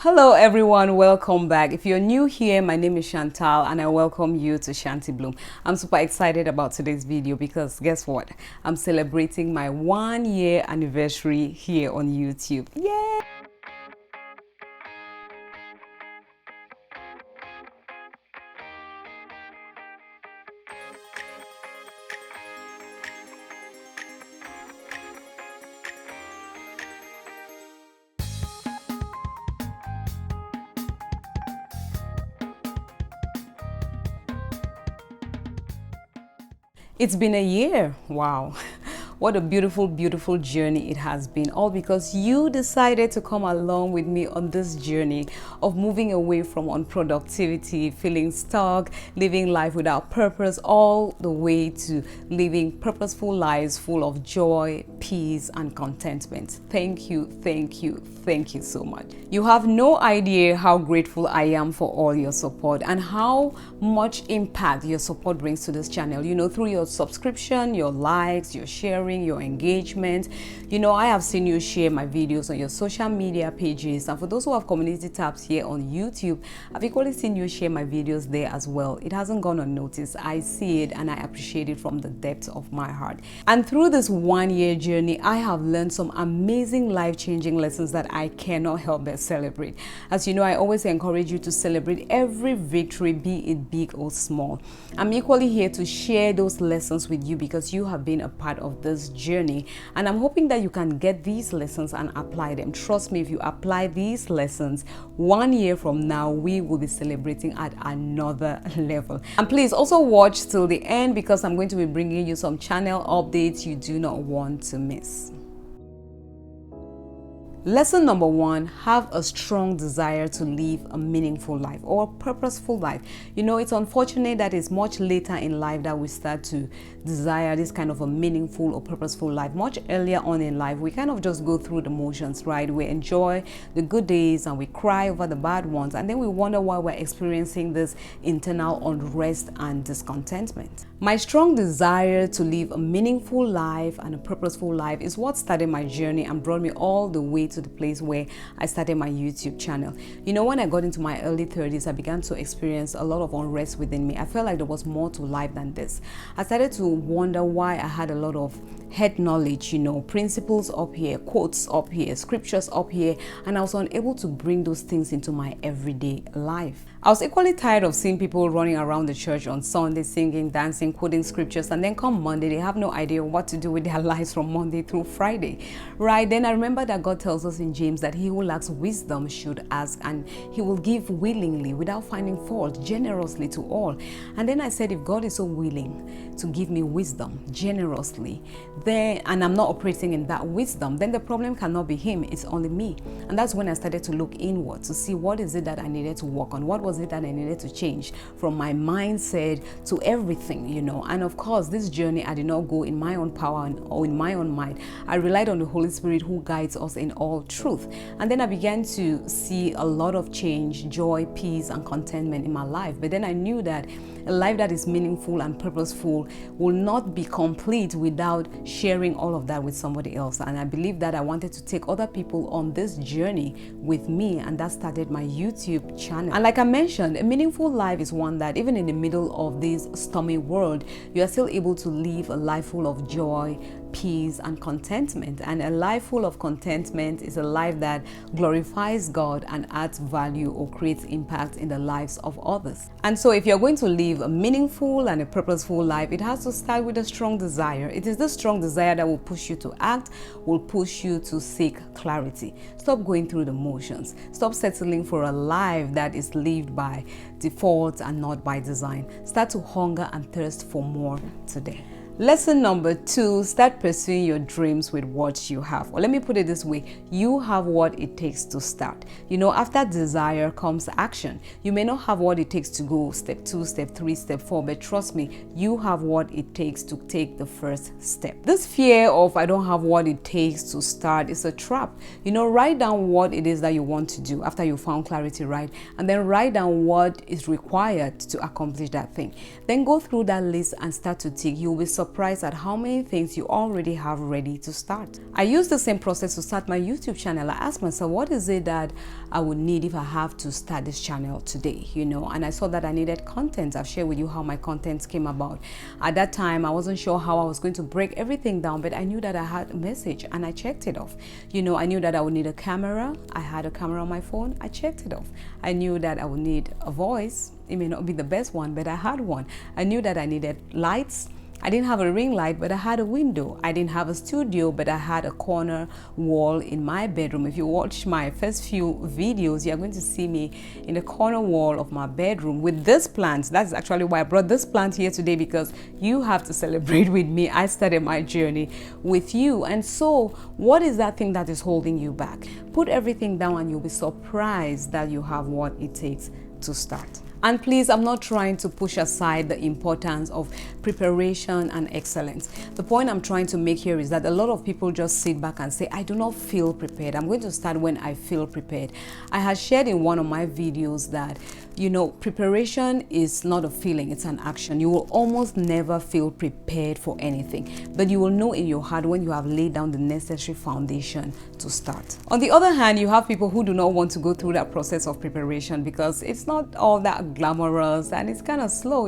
Hello everyone, welcome back. If you're new here, my name is Chantal and I welcome you to Shanti Bloom. I'm super excited about today's video because guess what? I'm celebrating my 1 year anniversary here on YouTube. Yay! It's been a year. Wow. What a beautiful, beautiful journey it has been. All because you decided to come along with me on this journey of moving away from unproductivity, feeling stuck, living life without purpose, all the way to living purposeful lives full of joy, peace, and contentment. Thank you, thank you, thank you so much. You have no idea how grateful I am for all your support and how much impact your support brings to this channel. You know, through your subscription, your likes, your sharing, your engagement. You know, I have seen you share my videos on your social media pages, and for those who have community tabs here on YouTube, I've equally seen you share my videos there as well. It hasn't gone unnoticed. I see it and I appreciate it from the depths of my heart. And through this 1 year journey, I have learned some amazing life-changing lessons that I cannot help but celebrate. As you know, I always encourage you to celebrate every victory, be it big or small. I'm equally here to share those lessons with you because you have been a part of this journey, and I'm hoping that you can get these lessons and apply them. Trust me, if you apply these lessons, 1 year from now we will be celebrating at another level. And please also watch till the end because I'm going to be bringing you some channel updates you do not want to miss. Lesson number 1, have a strong desire to live a meaningful life or a purposeful life. You know, it's unfortunate that it's much later in life that we start to desire this kind of a meaningful or purposeful life. Much earlier on in life, we kind of just go through the motions, right? We enjoy the good days and we cry over the bad ones, and then we wonder why we're experiencing this internal unrest and discontentment. My strong desire to live a meaningful life and a purposeful life is what started my journey and brought me all the way to the place where I started my YouTube channel. You know, when I got into my early 30s, I began to experience a lot of unrest within me. I felt like there was more to life than this. I started to wonder why I had a lot of head knowledge, you know, principles up here, quotes up here, scriptures up here, and I was unable to bring those things into my everyday life. I was equally tired of seeing people running around the church on Sunday, singing, dancing, quoting scriptures, and then come Monday, they have no idea what to do with their lives from Monday through Friday, right? Then I remember that God tells us in James that he who lacks wisdom should ask, and he will give willingly, without finding fault, generously to all. And then I said, if God is so willing to give me wisdom generously, then, and I'm not operating in that wisdom, then the problem cannot be him, it's only me. And that's when I started to look inward to see what is it that I needed to work on, what was it that I needed to change from my mindset to everything, you know. And of course, this journey I did not go in my own power or in my own might. I relied on the Holy Spirit who guides us in all truth. And then I began to see a lot of change, joy, peace, and contentment in my life. But then I knew that a life that is meaningful and purposeful will not be complete without sharing all of that with somebody else. And I believe that I wanted to take other people on this journey with me, and that started my YouTube channel. And like I mentioned, a meaningful life is one that even in the middle of this stormy world, you are still able to live a life full of joy, peace, and contentment. And a life full of contentment is a life that glorifies God and adds value or creates impact in the lives of others. And so if you're going to live a meaningful and a purposeful life, it has to start with a strong desire. It is this strong desire that will push you to act, will push you to seek clarity. Stop going through the motions. Stop settling for a life that is lived by default and not by design. Start to hunger and thirst for more today. Lesson number 2, start pursuing your dreams with what you have. Or let me put it this way, you have what it takes to start. You know, after desire comes action. You may not have what it takes to go step 2, step 3, step 4, but trust me, you have what it takes to take the first step. This fear of I don't have what it takes to start is a trap. You know, write down what it is that you want to do after you found clarity, right? And then write down what is required to accomplish that thing. Then go through that list and start to tick. You'll be surprised surprised at how many things you already have ready to start. I used the same process to start my YouTube channel. I asked myself, what is it that I would need if I have to start this channel today, and I saw that I needed content. I've shared with you how my content came about. At that time, I wasn't sure how I was going to break everything down, but I knew that I had a message and I checked it off. I knew that I would need a camera. I had a camera on my phone. I checked it off. I knew that I would need a voice. It may not be the best one, but I had one. I knew that I needed lights. I didn't have a ring light, but I had a window. I didn't have a studio, but I had a corner wall in my bedroom. If you watch my first few videos, you're going to see me in the corner wall of my bedroom with this plant. That's actually why I brought this plant here today, because you have to celebrate with me. I started my journey with you. And so what is that thing that is holding you back? Put everything down and you'll be surprised that you have what it takes to start. And please, I'm not trying to push aside the importance of preparation and excellence. The point I'm trying to make here is that a lot of people just sit back and say, I do not feel prepared. I'm going to start when I feel prepared. I had shared in one of my videos that, preparation is not a feeling, it's an action. You will almost never feel prepared for anything, but you will know in your heart when you have laid down the necessary foundation to start. On the other hand, you have people who do not want to go through that process of preparation because it's not all that glamorous and it's kind of slow.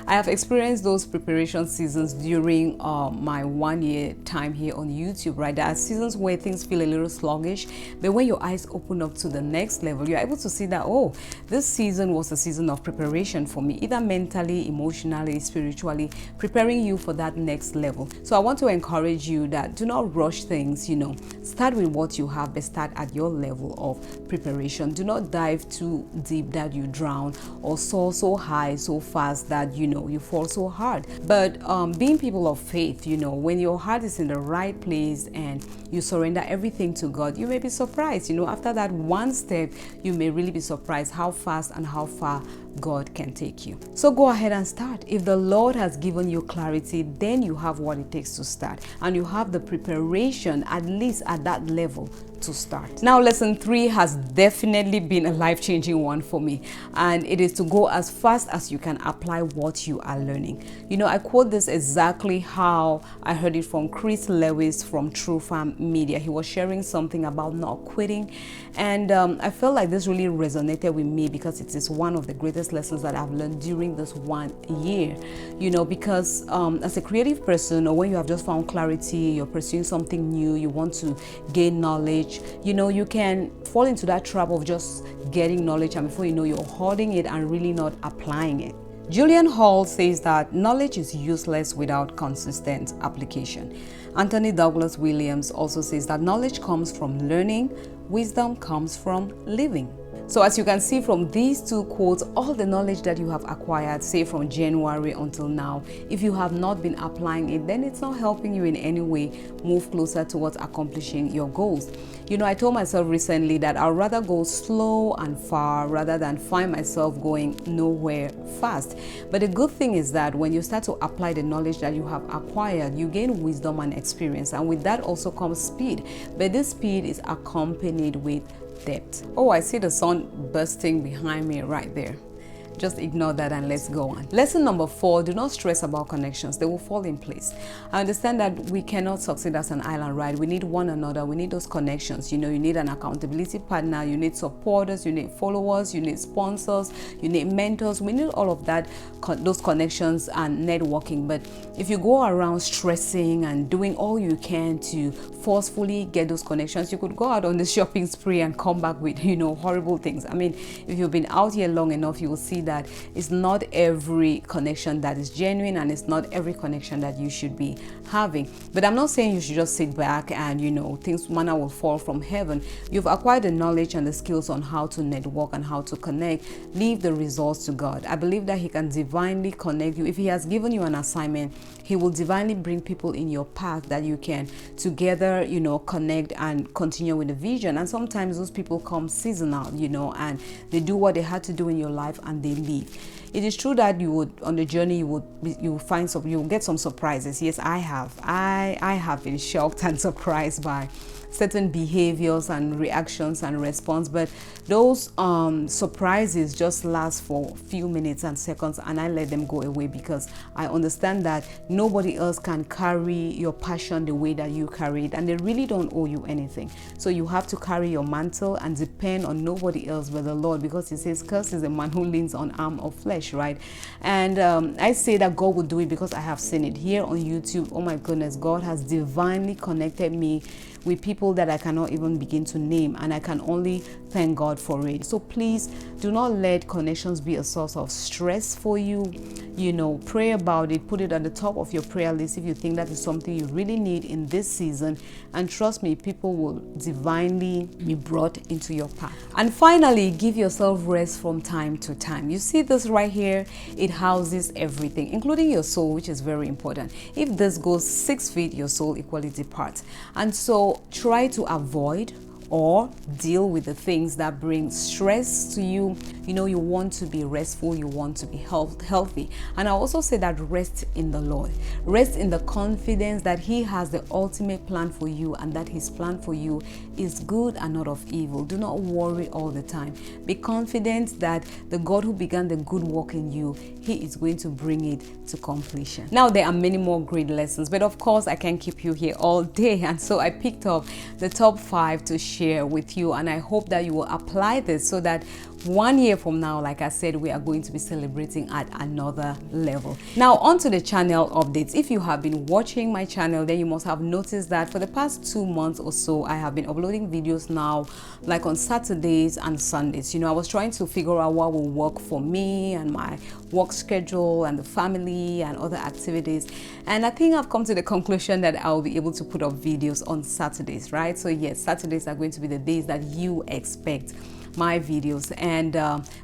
I have experienced those preparation seasons during my 1 year time here on YouTube, right? There are seasons where things feel a little sluggish, but when your eyes open up to the next level, you're able to see that, oh, this season was a season of preparation for me, either mentally, emotionally, spiritually, preparing you for that next level. So I want to encourage you that do not rush things. Start with what you have, but start at your level of preparation. Do not dive too deep that you drown, or soar so high so fast that you fall so hard. But being people of faith, when your heart is in the right place and you surrender everything to God, you may be surprised. After that one step, you may really be surprised how fast and how far God can take you. So go ahead and start. If the Lord has given you clarity, then you have what it takes to start, and you have the preparation, at least at that level, to start. Now, lesson 3 has definitely been a life-changing one for me, and it is to go as fast as you can apply what you are learning. I quote this exactly how I heard it from Chris Lewis from True Farm Media. He was sharing something about not quitting, and I felt like this really resonated with me because it is one of the greatest lessons that I've learned during this 1 year. Because as a creative person, or when you have just found clarity, you're pursuing something new, you want to gain knowledge, you can fall into that trap of just getting knowledge, and before you know, you're hoarding it and really not applying it. Julian Hall says that knowledge is useless without consistent application. Anthony Douglas Williams also says that knowledge comes from learning, wisdom comes from living. So as you can see from these two quotes, all the knowledge that you have acquired, say from January until now, if you have not been applying it, then it's not helping you in any way move closer towards accomplishing your goals. I told myself recently that I'd rather go slow and far rather than find myself going nowhere fast. But the good thing is that when you start to apply the knowledge that you have acquired, you gain wisdom and experience, and with that also comes speed. But this speed is accompanied with depth. Oh, I see the sun bursting behind me right there. Just ignore that and let's go on. Lesson number 4, do not stress about connections. They will fall in place. I understand that we cannot succeed as an island, right? We need one another. We need those connections. You need an accountability partner. You need supporters. You need followers. You need sponsors. You need mentors. We need all of that, those connections and networking. But if you go around stressing and doing all you can to forcefully get those connections, you could go out on the shopping spree and come back with, horrible things. I mean, if you've been out here long enough, you will see that it's not every connection that is genuine, and it's not every connection that you should be having. But I'm not saying you should just sit back and things manna will fall from heaven. You've acquired the knowledge and the skills on how to network and how to connect. Leave the results to God. I believe that He can divinely connect you. If He has given you an assignment, He will divinely bring people in your path that you can together connect and continue with the vision. And sometimes those people come seasonal, and they do what they had to do in your life and they leave. It is true that you would, on the journey, you will get some surprises. Yes, I have been shocked and surprised by certain behaviors and reactions and response, but those surprises just last for a few minutes and seconds, and I let them go away because I understand that nobody else can carry your passion the way that you carry it, and they really don't owe you anything. So you have to carry your mantle and depend on nobody else but the Lord, because He says, "Cursed is the man who leans on arm of flesh," right? And I say that God will do it because I have seen it here on YouTube. Oh my goodness, God has divinely connected me with people that I cannot even begin to name, and I can only thank God for it. So please do not let connections be a source of stress for you. You know, pray about it, put it at the top of your prayer list if you think that is something you really need in this season, and trust me, people will divinely be brought into your path. And finally, give yourself rest from time to time. You see this right here, it houses everything, including your soul, which is very important. If this goes 6 feet, your soul equally departs. And so try to avoid or deal with the things that bring stress to you. You know, you want to be restful, you want to be healthy. And I also say that rest in the Lord. Rest in the confidence that He has the ultimate plan for you, and that His plan for you is good and not of evil. Do not worry all the time. Be confident that the God who began the good work in you, He is going to bring it to completion. Now, there are many more great lessons, but of course I can't keep you here all day, and so I picked up the top 5 to share with you, and I hope that you will apply this so that 1 year from now, like I said, we are going to be celebrating at another level. Now, on to the channel updates. If you have been watching my channel, then you must have noticed that for the past 2 months or so, I have been uploading videos now, like on Saturdays and Sundays. You know, I was trying to figure out what will work for me and my work schedule and the family and other activities. And I think I've come to the conclusion that I'll be able to put up videos on Saturdays, right? So yes, Saturdays are going to be the days that you expect my videos. And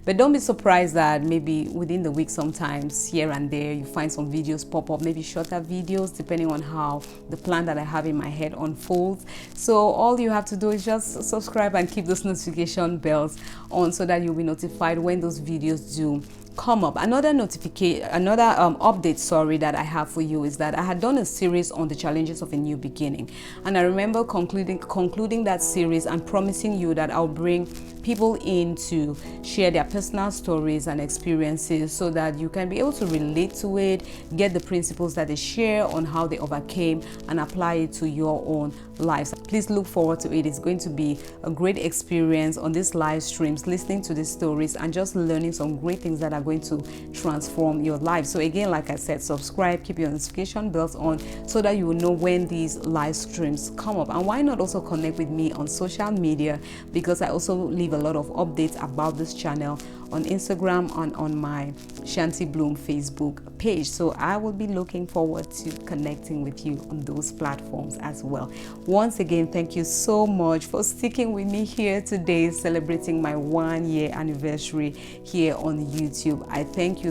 but don't be surprised that maybe within the week, sometimes here and there, you find some videos pop up, maybe shorter videos, depending on how the plan that I have in my head unfolds. So all you have to do is just subscribe and keep those notification bells on so that you'll be notified when those videos do come up. Another update, sorry, that I have for you is that I had done a series on the challenges of a new beginning, and I remember concluding that series and promising you that I'll bring people in to share their personal stories and experiences so that you can be able to relate to it, get the principles that they share on how they overcame, and apply it to your own lives. Please look forward to it. It's going to be a great experience on these live streams, listening to these stories and just learning some great things that are going to transform your life. So again, like I said, subscribe, keep your notification bells on so that you will know when these live streams come up. And why not also connect with me on social media, because I also leave a lot of updates about this channel on Instagram and on my Shanti Bloom Facebook page. So I will be looking forward to connecting with you on those platforms as well. Once again, thank you so much for sticking with me here today, celebrating my 1 year anniversary here on YouTube. I thank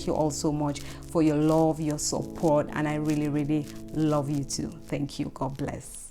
you all so much for your love, your support, and I really love you too. Thank you. God bless.